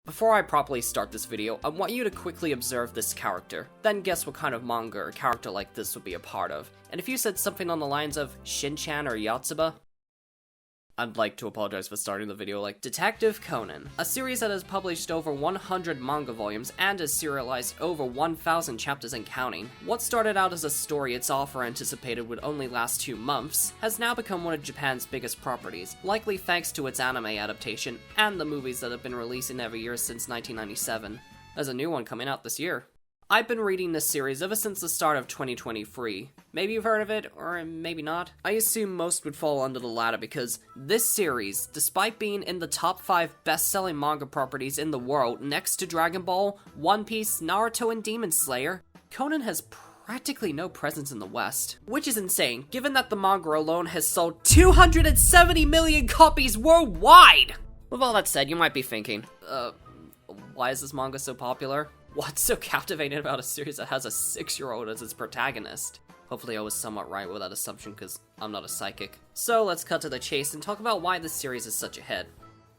Before I properly start this video, I want you to quickly observe this character, then guess what kind of manga a character like this would be a part of. And if you said something on the lines of Shin-chan or Yotsuba, I'd like to apologize for starting the video like Detective Conan, a series that has published over 100 manga volumes and has serialized over 1,000 chapters and counting. What started out as a story its author anticipated would only last 2 months, has now become one of Japan's biggest properties, likely thanks to its anime adaptation and the movies that have been releasing every year since 1997. There's a new one coming out this year. I've been reading this series ever since the start of 2023. Maybe you've heard of it, or maybe not. I assume most would fall under the latter because this series, despite being in the top 5 best-selling manga properties in the world next to Dragon Ball, One Piece, Naruto, and Demon Slayer, Conan has practically no presence in the West. Which is insane, given that the manga alone has sold 270 million copies worldwide! With all that said, you might be thinking, why is this manga so popular? What's so captivating about a series that has a 6-year-old as its protagonist? Hopefully I was somewhat right with that assumption because I'm not a psychic. So let's cut to the chase and talk about why this series is such a hit.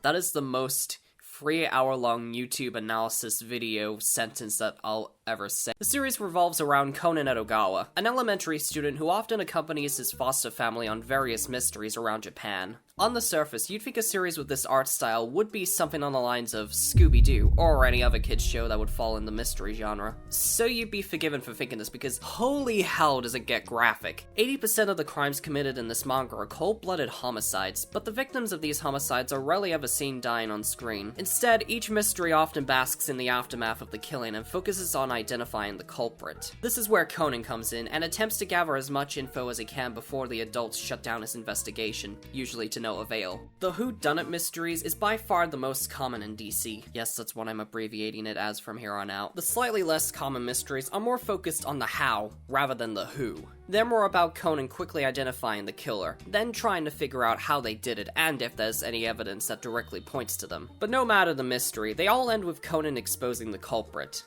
That is the most 3-hour-long YouTube analysis video sentence that I'll ever say. The series revolves around Conan Edogawa, an elementary student who often accompanies his foster family on various mysteries around Japan. On the surface, you'd think a series with this art style would be something on the lines of Scooby-Doo, or any other kids show that would fall in the mystery genre. So you'd be forgiven for thinking this because holy hell does it get graphic. 80% of the crimes committed in this manga are cold-blooded homicides, but the victims of these homicides are rarely ever seen dying on screen. Instead, each mystery often basks in the aftermath of the killing and focuses on identifying the culprit. This is where Conan comes in and attempts to gather as much info as he can before the adults shut down his investigation, usually to no avail. The whodunit mysteries is by far the most common in DC. Yes, that's what I'm abbreviating it as from here on out. The slightly less common mysteries are more focused on the how, rather than the who. They're more about Conan quickly identifying the killer, then trying to figure out how they did it and if there's any evidence that directly points to them. But no matter the mystery, they all end with Conan exposing the culprit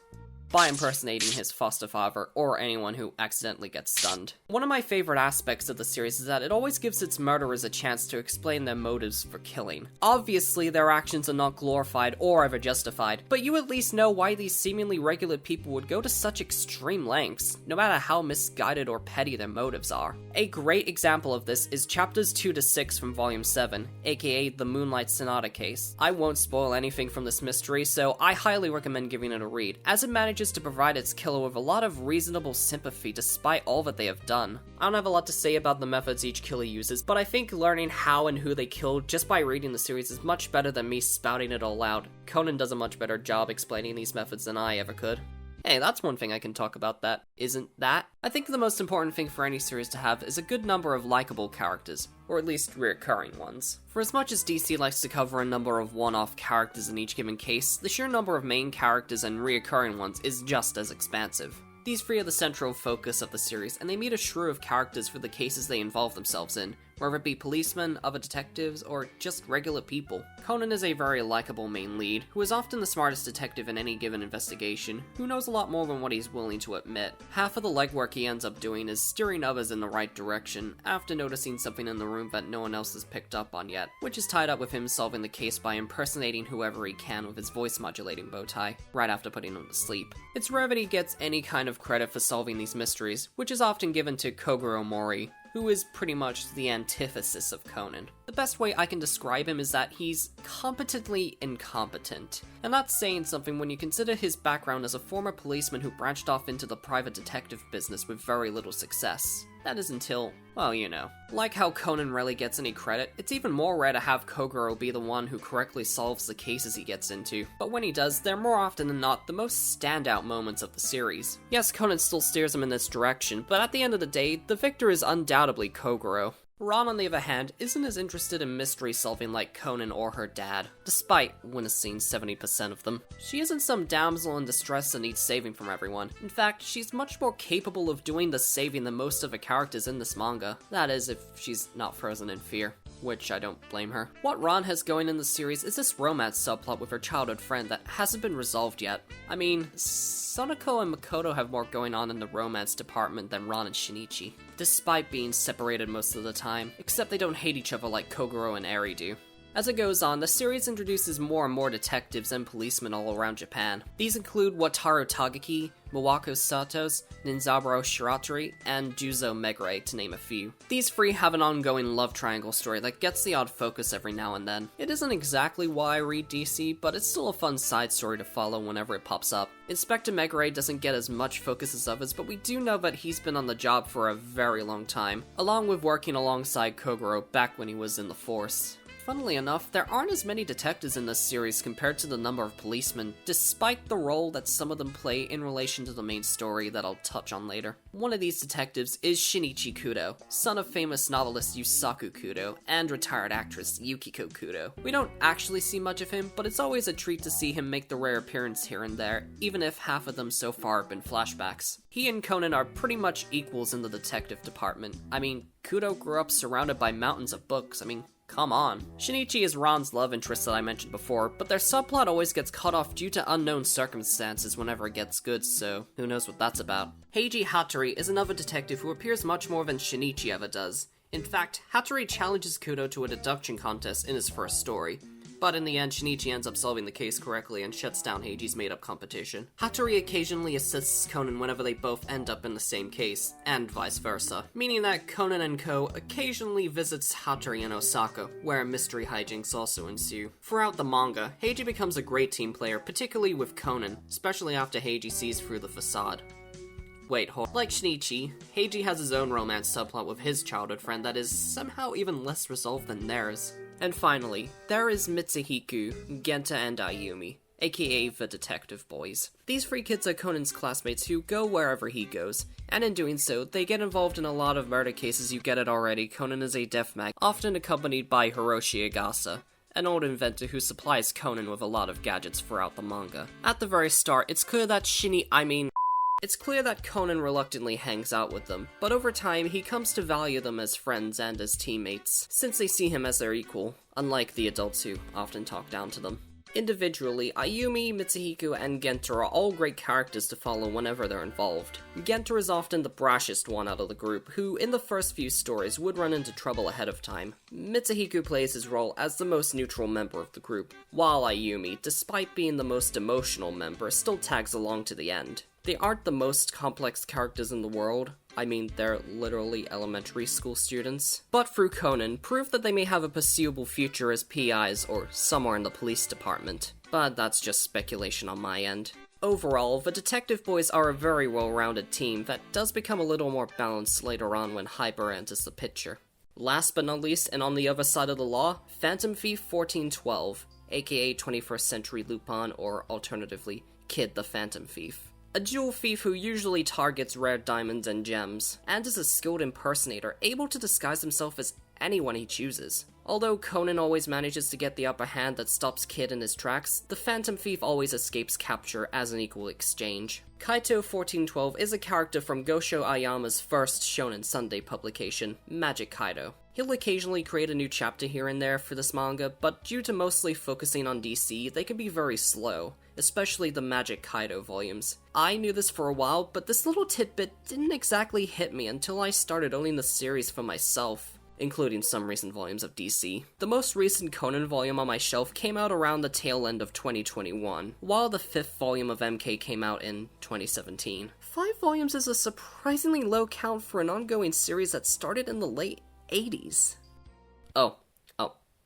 by impersonating his foster father or anyone who accidentally gets stunned. One of my favorite aspects of the series is that it always gives its murderers a chance to explain their motives for killing. Obviously, their actions are not glorified or ever justified, but you at least know why these seemingly regular people would go to such extreme lengths, no matter how misguided or petty their motives are. A great example of this is chapters 2 to 6 from volume 7, aka the Moonlight Sonata case. I won't spoil anything from this mystery, so I highly recommend giving it a read, as it manages to provide its killer with a lot of reasonable sympathy despite all that they have done. I don't have a lot to say about the methods each killer uses, but I think learning how and who they killed just by reading the series is much better than me spouting it all out. Conan does a much better job explaining these methods than I ever could. Hey, that's one thing I can talk about that isn't that. I think the most important thing for any series to have is a good number of likable characters, or at least reoccurring ones. For as much as DC likes to cover a number of one-off characters in each given case, the sheer number of main characters and reoccurring ones is just as expansive. These 3 are the central focus of the series, and they meet a shrew of characters for the cases they involve themselves in, whether it be policemen, other detectives, or just regular people. Conan is a very likable main lead, who is often the smartest detective in any given investigation, who knows a lot more than what he's willing to admit. Half of the legwork he ends up doing is steering others in the right direction, after noticing something in the room that no one else has picked up on yet, which is tied up with him solving the case by impersonating whoever he can with his voice-modulating bow tie, right after putting him to sleep. It's rare that he gets any kind of credit for solving these mysteries, which is often given to Kogoro Mori, who is pretty much the antithesis of Conan. The best way I can describe him is that he's competently incompetent. And that's saying something when you consider his background as a former policeman who branched off into the private detective business with very little success. That is until, well, you know. Like how Conan rarely gets any credit, it's even more rare to have Kogoro be the one who correctly solves the cases he gets into. But when he does, they're more often than not the most standout moments of the series. Yes, Conan still steers him in this direction, but at the end of the day, the victor is undoubtedly Kogoro. Ron, on the other hand, isn't as interested in mystery solving like Conan or her dad, despite witnessing 70% of them. She isn't some damsel in distress that needs saving from everyone. In fact, she's much more capable of doing the saving than most of the characters in this manga. That is, if she's not frozen in fear. Which I don't blame her. What Ron has going in the series is this romance subplot with her childhood friend that hasn't been resolved yet. I mean, Sonoko and Makoto have more going on in the romance department than Ron and Shinichi, despite being separated most of the time, except they don't hate each other like Kogoro and Eri do. As it goes on, the series introduces more and more detectives and policemen all around Japan. These include Wataru Tagaki, Miwako Satos, Ninzaburo Shiratori, and Juzo Megure, to name a few. These three have an ongoing love triangle story that gets the odd focus every now and then. It isn't exactly why I read DC, but it's still a fun side story to follow whenever it pops up. Inspector Megure doesn't get as much focus as others, but we do know that he's been on the job for a very long time, along with working alongside Kogoro back when he was in the force. Funnily enough, there aren't as many detectives in this series compared to the number of policemen, despite the role that some of them play in relation to the main story that I'll touch on later. One of these detectives is Shinichi Kudo, son of famous novelist Yusaku Kudo and retired actress Yukiko Kudo. We don't actually see much of him, but it's always a treat to see him make the rare appearance here and there, even if half of them so far have been flashbacks. He and Conan are pretty much equals in the detective department. I mean, Kudo grew up surrounded by mountains of books. Come on. Shinichi is Ron's love interest that I mentioned before, but their subplot always gets cut off due to unknown circumstances whenever it gets good, so who knows what that's about. Heiji Hattori is another detective who appears much more than Shinichi ever does. In fact, Hattori challenges Kudo to a deduction contest in his first story, but in the end, Shinichi ends up solving the case correctly and shuts down Heiji's made-up competition. Hattori occasionally assists Conan whenever they both end up in the same case, and vice versa, meaning that Conan and Co. occasionally visits Hattori in Osaka, where mystery hijinks also ensue. Throughout the manga, Heiji becomes a great team player, particularly with Conan, especially after Heiji sees through the facade. Wait, like Shinichi, Heiji has his own romance subplot with his childhood friend that is somehow even less resolved than theirs. And finally, there is Mitsuhiku, Genta, and Ayumi, aka the Detective Boys. These three kids are Conan's classmates who go wherever he goes, and in doing so, they get involved in a lot of murder cases. You get it already. Conan is a death mag, often accompanied by Hiroshi Agasa, an old inventor who supplies Conan with a lot of gadgets throughout the manga. At the very start, it's clear that It's clear that Conan reluctantly hangs out with them, but over time he comes to value them as friends and as teammates, since they see him as their equal, unlike the adults who often talk down to them. Individually, Ayumi, Mitsuhiku, and Genta are all great characters to follow whenever they're involved. Genta is often the brashest one out of the group, who in the first few stories would run into trouble ahead of time. Mitsuhiku plays his role as the most neutral member of the group, while Ayumi, despite being the most emotional member, still tags along to the end. They aren't the most complex characters in the world. They're literally elementary school students. But through Conan, prove that they may have a pursuable future as PIs or somewhere in the police department. But that's just speculation on my end. Overall, the Detective Boys are a very well-rounded team that does become a little more balanced later on when Hyper enters the picture. Last but not least, and on the other side of the law, Phantom Thief 1412, aka 21st Century Lupin, or alternatively, Kid the Phantom Thief. A jewel thief who usually targets rare diamonds and gems, and is a skilled impersonator, able to disguise himself as anyone he chooses. Although Conan always manages to get the upper hand that stops Kid in his tracks, the Phantom Thief always escapes capture as an equal exchange. Kaito 1412 is a character from Gosho Aoyama's first Shonen Sunday publication, Magic Kaito. He'll occasionally create a new chapter here and there for this manga, but due to mostly focusing on DC, they can be very slow, especially the Magic Kaito volumes. I knew this for a while, but this little tidbit didn't exactly hit me until I started owning the series for myself, including some recent volumes of DC. The most recent Conan volume on my shelf came out around the tail end of 2021, while the 5th volume of MK came out in 2017. 5 volumes is a surprisingly low count for an ongoing series that started in the late 80s. Oh,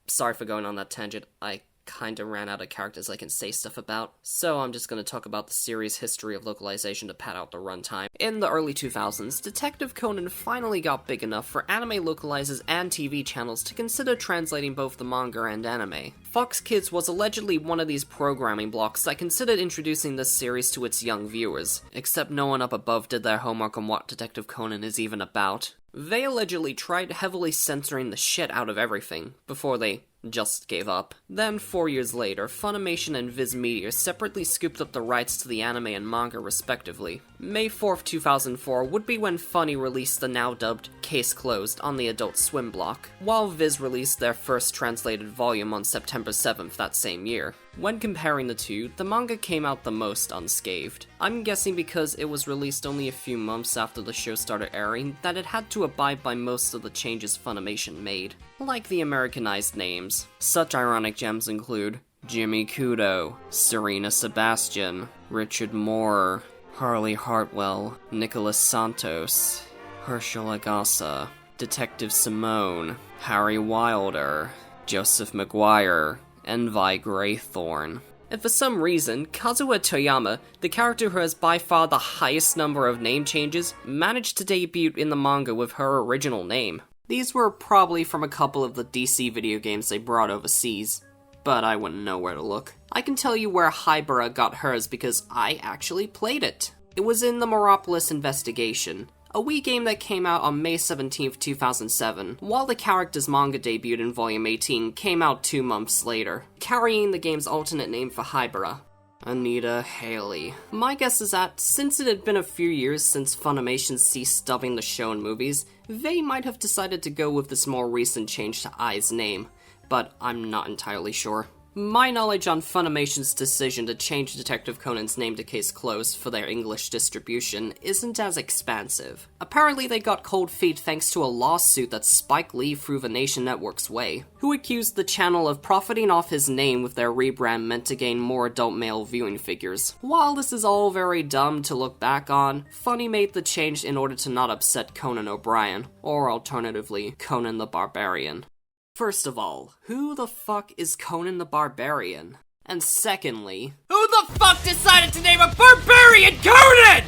sorry for going on that tangent. I kinda ran out of characters I can say stuff about, so I'm just gonna talk about the series' history of localization to pad out the runtime. In the early 2000s, Detective Conan finally got big enough for anime localizers and TV channels to consider translating both the manga and anime. Fox Kids was allegedly one of these programming blocks that considered introducing this series to its young viewers, except no one up above did their homework on what Detective Conan is even about. They allegedly tried heavily censoring the shit out of everything, before they just gave up. Then, 4 years later, Funimation and Viz Media separately scooped up the rights to the anime and manga respectively. May 4th, 2004 would be when Funny released the now dubbed Case Closed on the Adult Swim block, while Viz released their first translated volume on September 7th that same year. When comparing the two, the manga came out the most unscathed. I'm guessing because it was released only a few months after the show started airing that it had to abide by most of the changes Funimation made, like the Americanized names. Such ironic gems include Jimmy Kudo, Serena Sebastian, Richard Moore, Harley Hartwell, Nicholas Santos, Herschel Agasa, Detective Simone, Harry Wilder, Joseph McGuire, and Vi Greythorn. And for some reason, Kazuha Toyama, the character who has by far the highest number of name changes, managed to debut in the manga with her original name. These were probably from a couple of the DC video games they brought overseas, but I wouldn't know where to look. I can tell you where Hybera got hers because I actually played it. It was in the Meropolis Investigation, a Wii game that came out on May 17th, 2007, while the character's manga debut in Volume 18 came out 2 months later, carrying the game's alternate name for Hybera, Anita Haley. My guess is that, since it had been a few years since Funimation ceased dubbing the show in movies, they might have decided to go with this more recent change to Ai's name, but I'm not entirely sure. My knowledge on Funimation's decision to change Detective Conan's name to Case Closed for their English distribution isn't as expansive. Apparently they got cold feet thanks to a lawsuit that Spike Lee threw the Nation Network's way, who accused the channel of profiting off his name with their rebrand meant to gain more adult male viewing figures. While this is all very dumb to look back on, Funny made the change in order to not upset Conan O'Brien, or alternatively, Conan the Barbarian. First of all, who the fuck is Conan the Barbarian? And secondly, who the fuck decided to name a barbarian Conan?!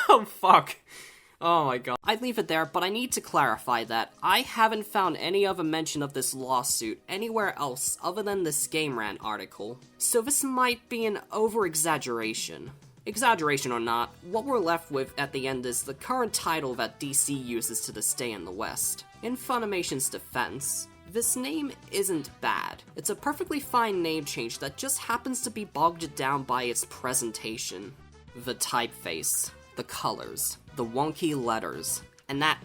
Oh fuck. Oh my god. I'd leave it there, but I need to clarify that I haven't found any other mention of this lawsuit anywhere else other than this Game Rant article. So this might be an over-exaggeration. Exaggeration or not, what we're left with at the end is the current title that DC uses to this day in the West. In Funimation's defense, this name isn't bad. It's a perfectly fine name change that just happens to be bogged down by its presentation. The typeface, the colors, the wonky letters, and that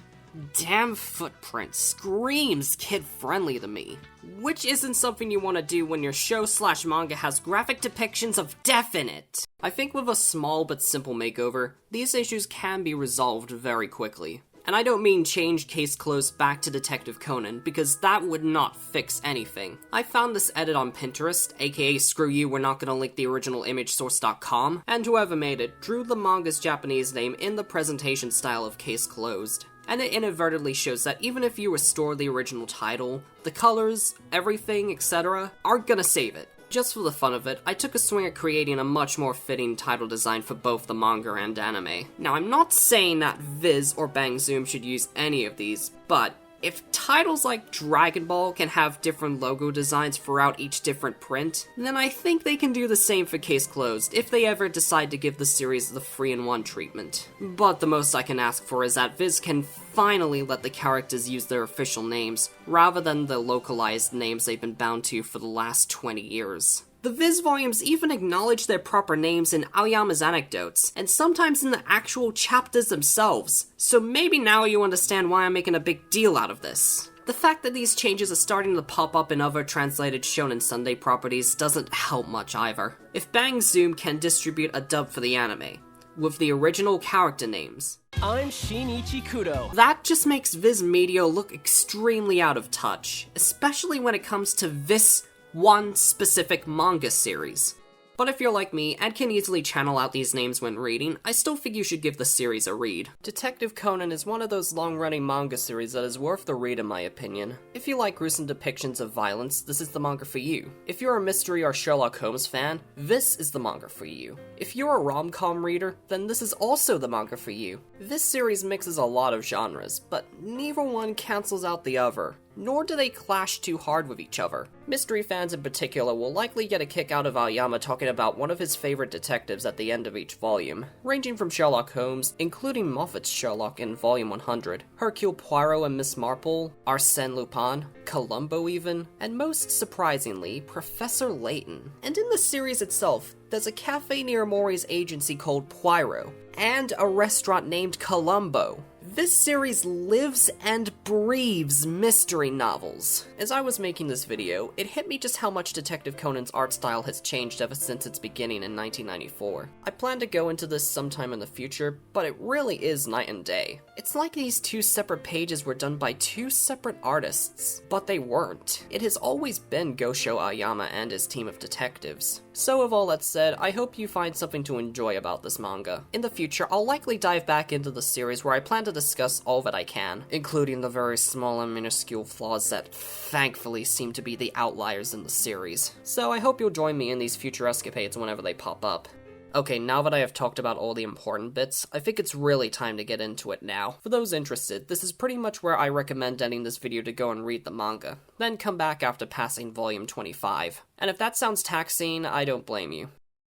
damn footprint screams kid-friendly to me. Which isn't something you want to do when your show/manga has graphic depictions of death in it. I think with a small but simple makeover, these issues can be resolved very quickly. And I don't mean change Case Closed back to Detective Conan, because that would not fix anything. I found this edit on Pinterest, aka screw you, we're not gonna link the original image source.com, and whoever made it drew the manga's Japanese name in the presentation style of Case Closed. And it inadvertently shows that even if you restore the original title, the colors, everything, etc., aren't gonna save it. Just for the fun of it, I took a swing at creating a much more fitting title design for both the manga and anime. Now, I'm not saying that Viz or Bang Zoom should use any of these, but if titles like Dragon Ball can have different logo designs throughout each different print, then I think they can do the same for Case Closed if they ever decide to give the series the 3-in-1 treatment. But the most I can ask for is that Viz can finally let the characters use their official names, rather than the localized names they've been bound to for the last 20 years. The Viz volumes even acknowledge their proper names in Aoyama's anecdotes, and sometimes in the actual chapters themselves, so maybe now you understand why I'm making a big deal out of this. The fact that these changes are starting to pop up in other translated Shonen Sunday properties doesn't help much either. If Bang Zoom can distribute a dub for the anime, with the original character names, I'm Shinichi Kudo. That just makes Viz Media look extremely out of touch, especially when it comes to this one specific manga series. But if you're like me and can easily channel out these names when reading, I still think you should give the series a read. Detective Conan is one of those long-running manga series that is worth the read in my opinion. If you like gruesome depictions of violence, this is the manga for you. If you're a mystery or Sherlock Holmes fan, this is the manga for you. If you're a rom-com reader, then this is also the manga for you. This series mixes a lot of genres, but neither one cancels out the other, nor do they clash too hard with each other. Mystery fans in particular will likely get a kick out of Aoyama talking about one of his favorite detectives at the end of each volume, ranging from Sherlock Holmes, including Moffat's Sherlock in Volume 100, Hercule Poirot and Miss Marple, Arsène Lupin, Columbo even, and most surprisingly, Professor Layton. And in the series itself, there's a cafe near Mori's agency called Poirot, and a restaurant named Columbo. This series lives and breathes mystery novels. As I was making this video, it hit me just how much Detective Conan's art style has changed ever since its beginning in 1994. I plan to go into this sometime in the future, but it really is night and day. It's like these two separate pages were done by two separate artists, but they weren't. It has always been Gosho Aoyama and his team of detectives. So with all that said, I hope you find something to enjoy about this manga. In the future, I'll likely dive back into the series where I plan to discuss all that I can, including the very small and minuscule flaws that thankfully seem to be the outliers in the series. So I hope you'll join me in these future escapades whenever they pop up. Okay, now that I have talked about all the important bits, I think it's really time to get into it now. For those interested, this is pretty much where I recommend ending this video to go and read the manga, then come back after passing volume 25. And if that sounds taxing, I don't blame you.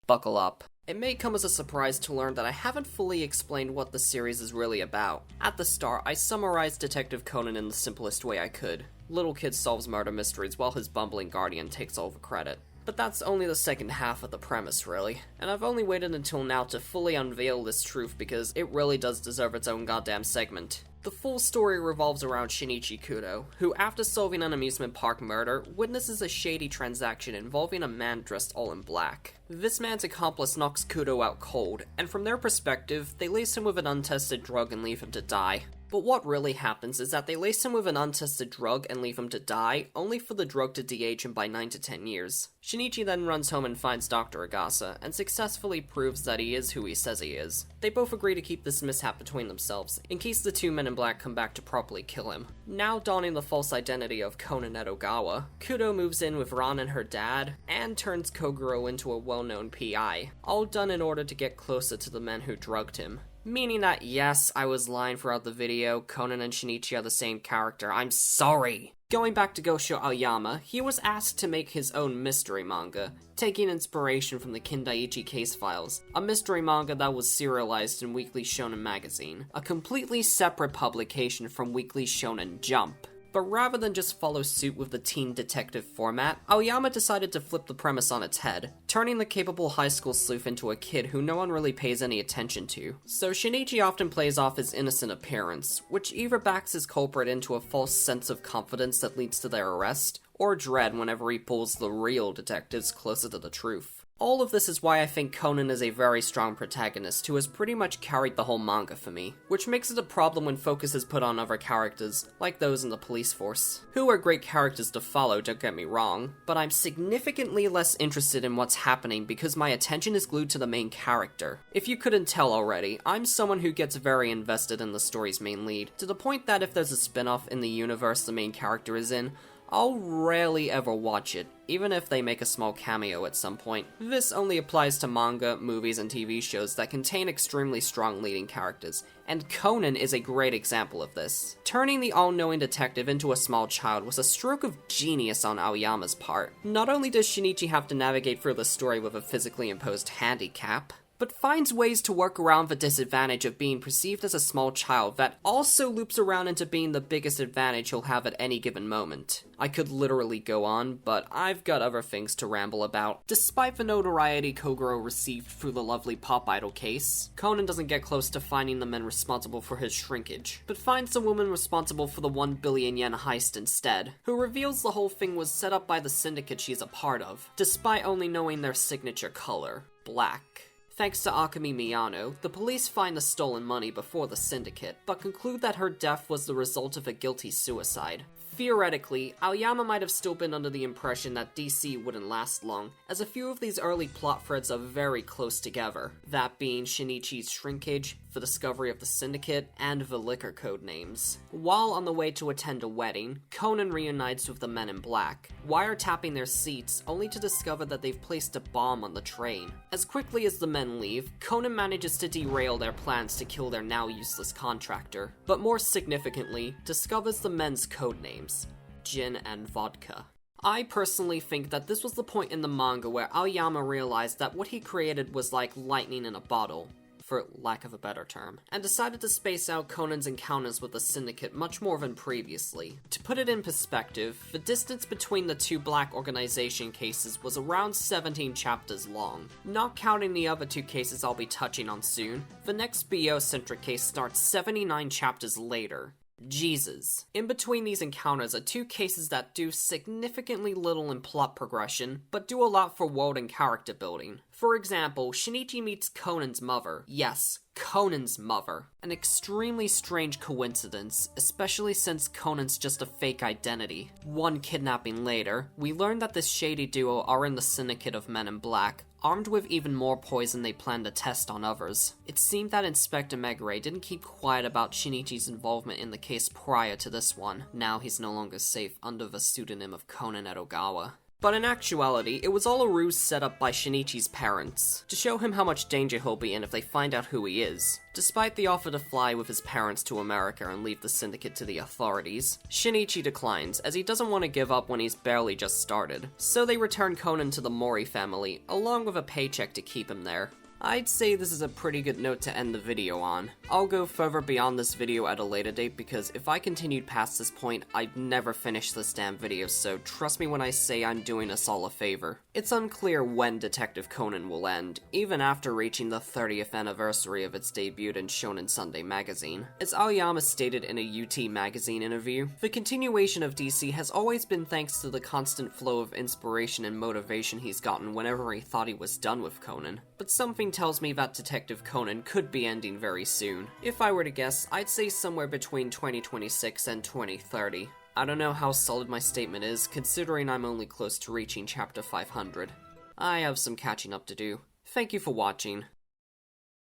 Buckle up. It may come as a surprise to learn that I haven't fully explained what the series is really about. At the start, I summarized Detective Conan in the simplest way I could. Little kid solves murder mysteries while his bumbling guardian takes all the credit. But that's only the second half of the premise, really. And I've only waited until now to fully unveil this truth because it really does deserve its own goddamn segment. The full story revolves around Shinichi Kudo, who, after solving an amusement park murder, witnesses a shady transaction involving a man dressed all in black. This man's accomplice knocks Kudo out cold, and from their perspective, they lace him with an untested drug and leave him to die. But what really happens is that they lace him with an untested drug and leave him to die, only for the drug to de-age him by 9 to 10 years. Shinichi then runs home and finds Dr. Agasa, and successfully proves that he is who he says he is. They both agree to keep this mishap between themselves, in case the two men in black come back to properly kill him. Now donning the false identity of Conan Edogawa, Kudo moves in with Ran and her dad, and turns Kogoro into a well-known PI, all done in order to get closer to the men who drugged him. Meaning that, yes, I was lying throughout the video, Conan and Shinichi are the same character, I'm sorry! Going back to Gosho Aoyama, he was asked to make his own mystery manga, taking inspiration from the Kindaichi case files, a mystery manga that was serialized in Weekly Shonen magazine, a completely separate publication from Weekly Shonen Jump. But rather than just follow suit with the teen detective format, Aoyama decided to flip the premise on its head, turning the capable high school sleuth into a kid who no one really pays any attention to. So Shinichi often plays off his innocent appearance, which either backs his culprit into a false sense of confidence that leads to their arrest, or dread whenever he pulls the real detectives closer to the truth. All of this is why I think Conan is a very strong protagonist who has pretty much carried the whole manga for me, which makes it a problem when focus is put on other characters, like those in the police force, who are great characters to follow, don't get me wrong, but I'm significantly less interested in what's happening because my attention is glued to the main character. If you couldn't tell already, I'm someone who gets very invested in the story's main lead, to the point that if there's a spin-off in the universe the main character is in, I'll rarely ever watch it, even if they make a small cameo at some point. This only applies to manga, movies, and TV shows that contain extremely strong leading characters, and Conan is a great example of this. Turning the all-knowing detective into a small child was a stroke of genius on Aoyama's part. Not only does Shinichi have to navigate through the story with a physically imposed handicap, but finds ways to work around the disadvantage of being perceived as a small child that also loops around into being the biggest advantage he'll have at any given moment. I could literally go on, but I've got other things to ramble about. Despite the notoriety Kogoro received through the lovely pop idol case, Conan doesn't get close to finding the men responsible for his shrinkage, but finds the woman responsible for the 1 billion yen heist instead, who reveals the whole thing was set up by the syndicate she's a part of, despite only knowing their signature color, black. Thanks to Akemi Miyano, the police find the stolen money before the syndicate, but conclude that her death was the result of a guilty suicide. Theoretically, Aoyama might have still been under the impression that DC wouldn't last long, as a few of these early plot threads are very close together, that being Shinichi's shrinkage, the discovery of the syndicate, and the liquor code names. While on the way to attend a wedding, Conan reunites with the men in black, wiretapping their seats only to discover that they've placed a bomb on the train. As quickly as the men leave, Conan manages to derail their plans to kill their now useless contractor, but more significantly, discovers the men's code names, gin and vodka. I personally think that this was the point in the manga where Aoyama realized that what he created was like lightning in a bottle. for lack of a better term, and decided to space out Conan's encounters with the Syndicate much more than previously. To put it in perspective, the distance between the two Black Organization cases was around 17 chapters long. Not counting the other two cases I'll be touching on soon, the next BO-centric case starts 79 chapters later. Jesus. In between these encounters are two cases that do significantly little in plot progression, but do a lot for world and character building. For example, Shinichi meets Conan's mother. Yes, Conan's mother. An extremely strange coincidence, especially since Conan's just a fake identity. One kidnapping later, we learn that this shady duo are in the Syndicate of Men in Black, armed with even more poison they plan to test on others. It seemed that Inspector Megure didn't keep quiet about Shinichi's involvement in the case prior to this one. Now he's no longer safe under the pseudonym of Conan Edogawa. But in actuality, it was all a ruse set up by Shinichi's parents, to show him how much danger he'll be in if they find out who he is. Despite the offer to fly with his parents to America and leave the Syndicate to the authorities, Shinichi declines, as he doesn't want to give up when he's barely just started. So they return Conan to the Mori family, along with a paycheck to keep him there. I'd say this is a pretty good note to end the video on. I'll go further beyond this video at a later date because if I continued past this point, I'd never finish this damn video, so trust me when I say I'm doing us all a favor. It's unclear when Detective Conan will end, even after reaching the 30th anniversary of its debut in Shonen Sunday magazine. As Aoyama stated in a UT magazine interview, the continuation of DC has always been thanks to the constant flow of inspiration and motivation he's gotten whenever he thought he was done with Conan. But something tells me that Detective Conan could be ending very soon. If I were to guess, I'd say somewhere between 2026 and 2030. I don't know how solid my statement is, considering I'm only close to reaching chapter 500. I have some catching up to do. Thank you for watching.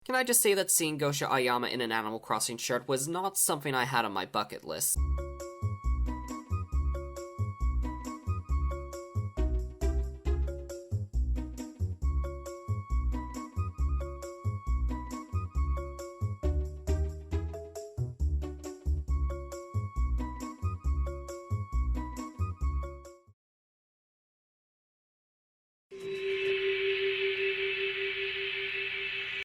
Can I just say that seeing Gosho Aoyama in an Animal Crossing shirt was not something I had on my bucket list.